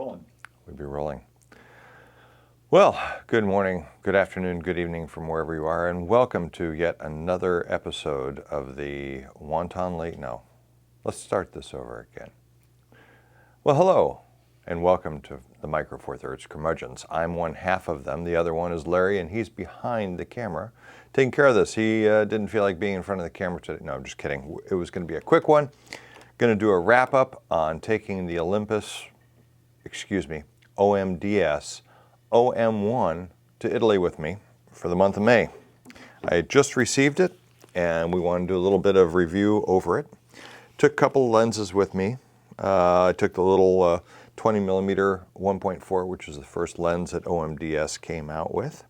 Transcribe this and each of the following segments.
rolling. We'd be rolling. Well, good morning, good afternoon, good evening from wherever you are, and welcome to yet another episode of the Wonton Late. No, let's start this over again. Well, hello, and welcome to the Micro Four Thirds Curmudgeons. I'm one half of them. The other one is Larry, and he's behind the camera, taking care of this. He didn't feel like being in front of the camera today. No, I'm just kidding. It was going to be a quick one. Going to do a wrap up on taking the OMDS OM-1 to Italy with me for the month of May. I just received it, and we want to do a little bit of review over it. Took a couple of lenses with me. I took the little 20mm 1.4, which is the first lens that OMDS came out with.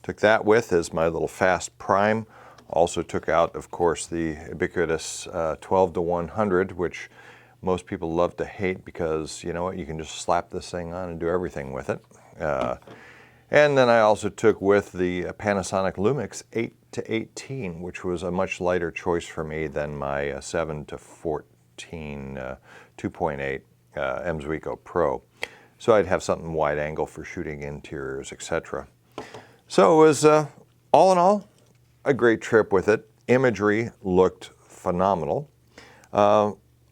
Took that with as my little fast prime. Also took out, of course, the ubiquitous 12-100, which most people love to hate because, you know what, you can just slap this thing on and do everything with it. And then I also took with the Panasonic Lumix 8-18, which was a much lighter choice for me than my 7-14 2.8 OM Pro. So I'd have something wide angle for shooting interiors, etc. So it was, all in all, a great trip with it. Imagery looked phenomenal.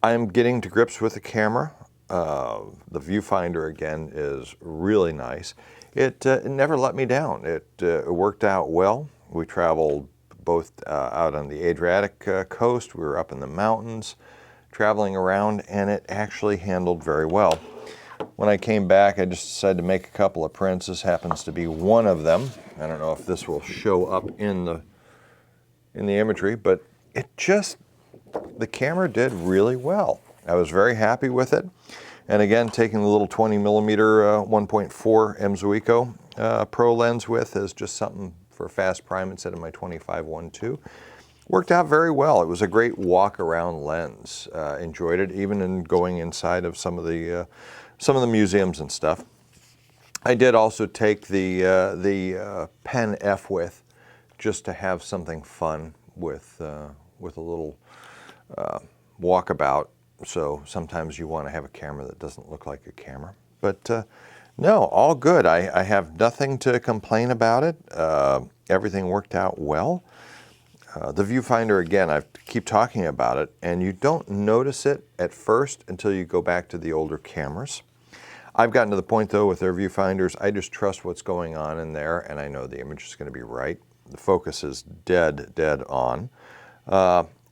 I'm getting to grips with the camera. The viewfinder, again, is really nice. It never let me down. It worked out well. We traveled both out on the Adriatic coast. We were up in the mountains traveling around, and it actually handled very well. When I came back, I just decided to make a couple of prints. This happens to be one of them. I don't know if this will show up in the imagery, but the camera did really well. I was very happy with it. And again, taking the little 20mm 1.4 OM Pro lens with as just something for fast prime instead of my 25-1.2. Worked out very well. It was a great walk around lens. Enjoyed it, even in going inside of some of the museums and stuff. I did also take the Pen F with, just to have something fun with a little walkabout. So sometimes you want to have a camera that doesn't look like a camera. But no, all good. I have nothing to complain about it. Everything worked out well. The viewfinder, again, I keep talking about it, and you don't notice it at first until you go back to the older cameras. I've gotten to the point, though, with their viewfinders, I just trust what's going on in there, and I know the image is going to be right. The focus is dead on.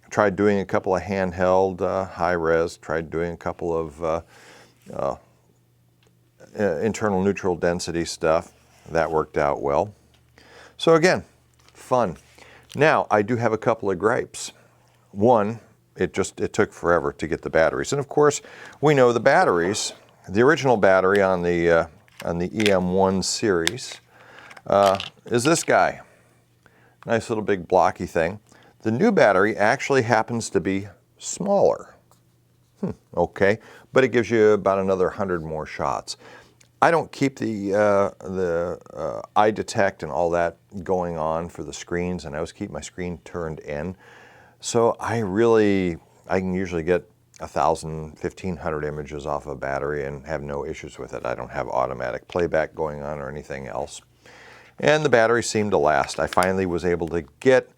Tried doing a couple of handheld high-res, tried doing a couple of internal neutral density stuff. That worked out well. So again, fun. Now, I do have a couple of gripes. One, it took forever to get the batteries. And of course, we know the batteries. The original battery on the EM1 series is this guy. Nice little big blocky thing. The new battery actually happens to be smaller. Okay, but it gives you about another 100 more shots. I don't keep the eye detect and all that going on for the screens, and I always keep my screen turned in. So I can usually get 1,000, 1,500 images off a battery and have no issues with it. I don't have automatic playback going on or anything else. And the battery seemed to last. I finally was able to get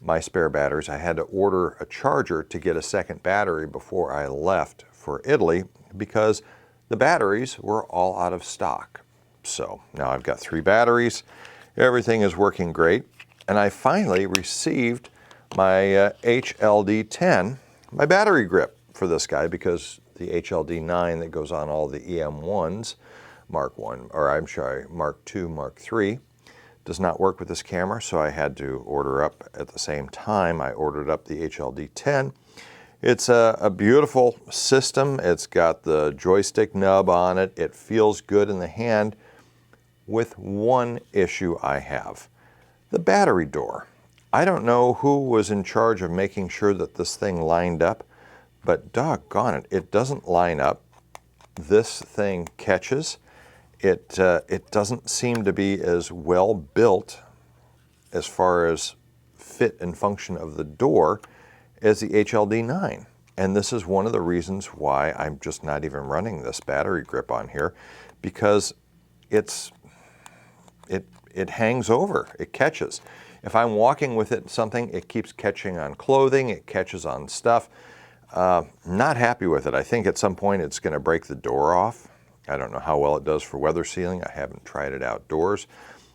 my spare batteries. I had to order a charger to get a second battery before I left for Italy because the batteries were all out of stock. So now I've got 3 batteries. Everything is working great. And I finally received my HLD10, my battery grip for this guy, because the HLD9 that goes on all the EM1s, Mark 1, or I'm sorry, Mark 2, Mark 3, does not work with this camera, so I had to order up at the same time. I ordered up the HLD10. It's a beautiful system. It's got the joystick nub on it. It feels good in the hand, with one issue I have. The battery door. I don't know who was in charge of making sure that this thing lined up, but doggone it, it doesn't line up. This thing catches. It doesn't seem to be as well built as far as fit and function of the door as the HLD9. And this is one of the reasons why I'm just not even running this battery grip on here, because it hangs over, it catches. If I'm walking with it something, it keeps catching on clothing, it catches on stuff. Not happy with it. I think at some point it's going to break the door off. I don't know how well it does for weather sealing. I haven't tried it outdoors.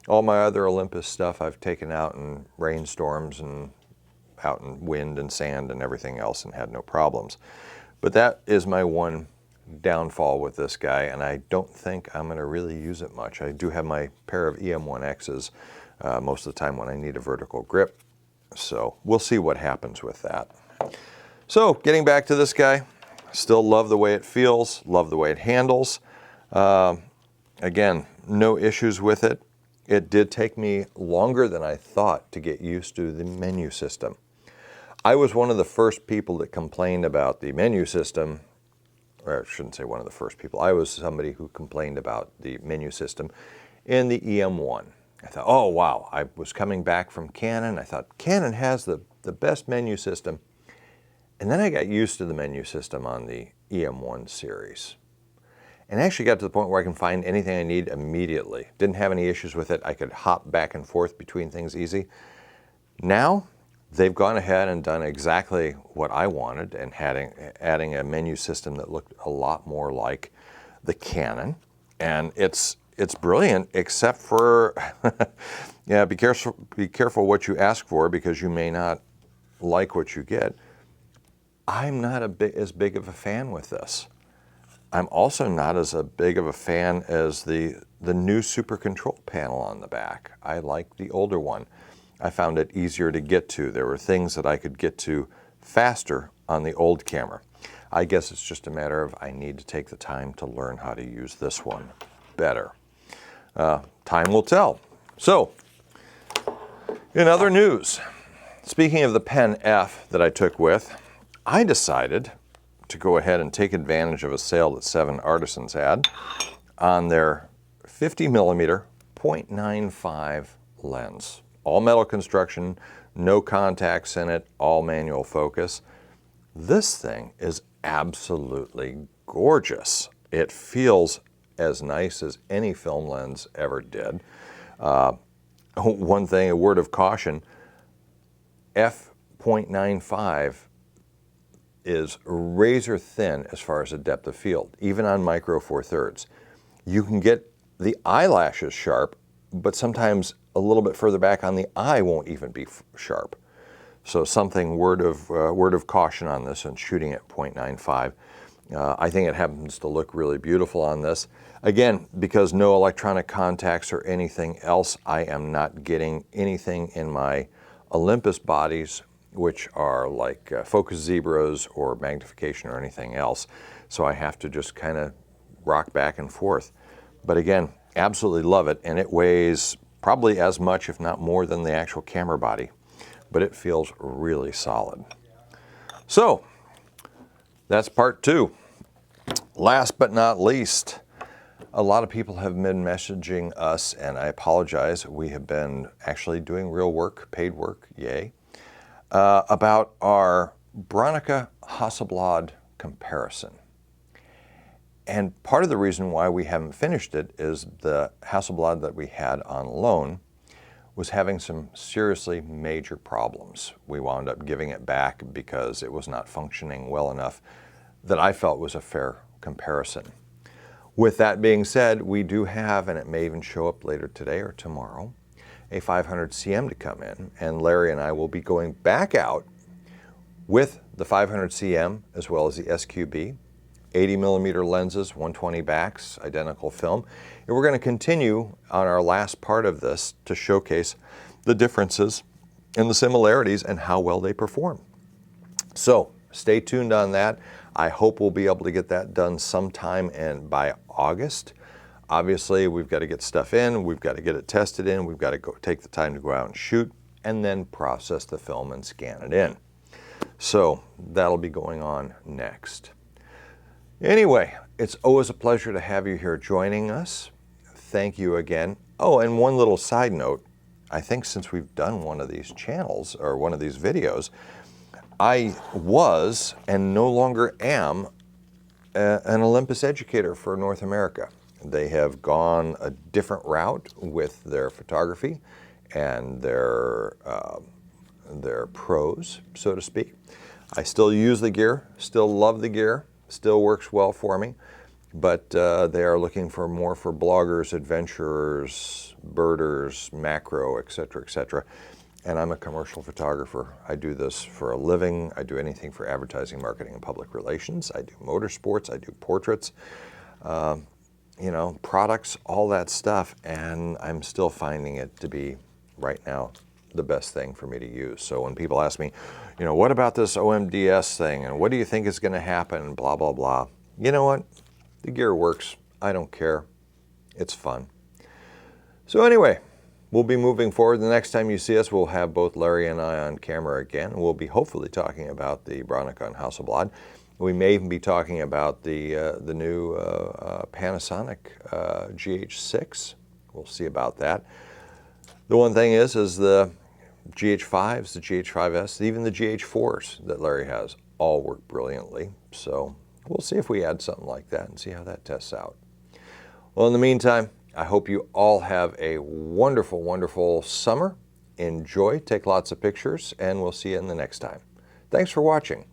All my other Olympus stuff I've taken out in rainstorms and out in wind and sand and everything else and had no problems. But that is my one downfall with this guy, and I don't think I'm going to really use it much. I do have my pair of EM1Xs most of the time when I need a vertical grip, so we'll see what happens with that. So getting back to this guy, still love the way it feels, love the way it handles. Again, no issues with it. It did take me longer than I thought to get used to the menu system. I was one of the first people that complained about the menu system, or I shouldn't say one of the first people. I was somebody who complained about the menu system in the EM1. I thought, oh wow, I was coming back from Canon. I thought Canon has the best menu system. And then I got used to the menu system on the EM1 series. And actually got to the point where I can find anything I need immediately. Didn't have any issues with it. I could hop back and forth between things easy. Now, they've gone ahead and done exactly what I wanted and adding a menu system that looked a lot more like the Canon. And it's brilliant, except for, yeah, be careful what you ask for, because you may not like what you get. I'm not as big of a fan with this. I'm also not as big of a fan as the new Super Control panel on the back. I like the older one. I found it easier to get to. There were things that I could get to faster on the old camera. I guess it's just a matter of I need to take the time to learn how to use this one better. Time will tell. So, in other news, speaking of the Pen F that I took with, I decided to go ahead and take advantage of a sale that 7 Artisans had on their 50mm 0.95 lens. All metal construction, no contacts in it, all manual focus. This thing is absolutely gorgeous. It feels as nice as any film lens ever did. One thing, a word of caution, f.95 is razor thin as far as the depth of field, even on micro 4/3. You can get the eyelashes sharp, but sometimes a little bit further back on the eye won't even be sharp. So something, word of caution on this and shooting at 0.95. I think it happens to look really beautiful on this. Again, because no electronic contacts or anything else, I am not getting anything in my Olympus bodies which are like focus zebras or magnification or anything else. So I have to just kind of rock back and forth. But again, absolutely love it, and it weighs probably as much, if not more, than the actual camera body. But it feels really solid. So, that's part 2. Last but not least, a lot of people have been messaging us, and I apologize, we have been actually doing real work, paid work, yay, about our Bronica Hasselblad comparison. And part of the reason why we haven't finished it is the Hasselblad that we had on loan was having some seriously major problems. We wound up giving it back because it was not functioning well enough that I felt was a fair comparison. With that being said, we do have, and it may even show up later today or tomorrow, a 500 cm to come in, and Larry and I will be going back out with the 500 cm as well as the SQ-B, 80mm lenses, 120 backs, identical film. And we're going to continue on our last part of this to showcase the differences and the similarities and how well they perform. So stay tuned on that. I hope we'll be able to get that done sometime by August. Obviously, we've got to get stuff in, we've got to get it tested in, we've got to go take the time to go out and shoot, and then process the film and scan it in. So that'll be going on next. Anyway, it's always a pleasure to have you here joining us. Thank you again. Oh, and one little side note, I think since we've done one of these channels, or one of these videos, I was and no longer am an Olympus educator for North America. They have gone a different route with their photography and their pros, so to speak. I still use the gear, still love the gear, still works well for me, but they are looking for more for bloggers, adventurers, birders, macro, etc., etc. And I'm a commercial photographer. I do this for a living. I do anything for advertising, marketing, and public relations. I do motorsports. I do portraits, you know, products, all that stuff. And I'm still finding it to be, right now, the best thing for me to use. So when people ask me, you know, what about this OMDS thing? And what do you think is going to happen? Blah, blah, blah. You know what? The gear works. I don't care. It's fun. So anyway, we'll be moving forward. The next time you see us, we'll have both Larry and I on camera again. We'll be hopefully talking about the Bronica and Hasselblad. We may even be talking about the new Panasonic GH6. We'll see about that. The one thing is the GH5s, the GH5S, even the GH4s that Larry has all work brilliantly. So we'll see if we add something like that and see how that tests out. Well, in the meantime, I hope you all have a wonderful, wonderful summer. Enjoy, take lots of pictures, and we'll see you in the next time. Thanks for watching.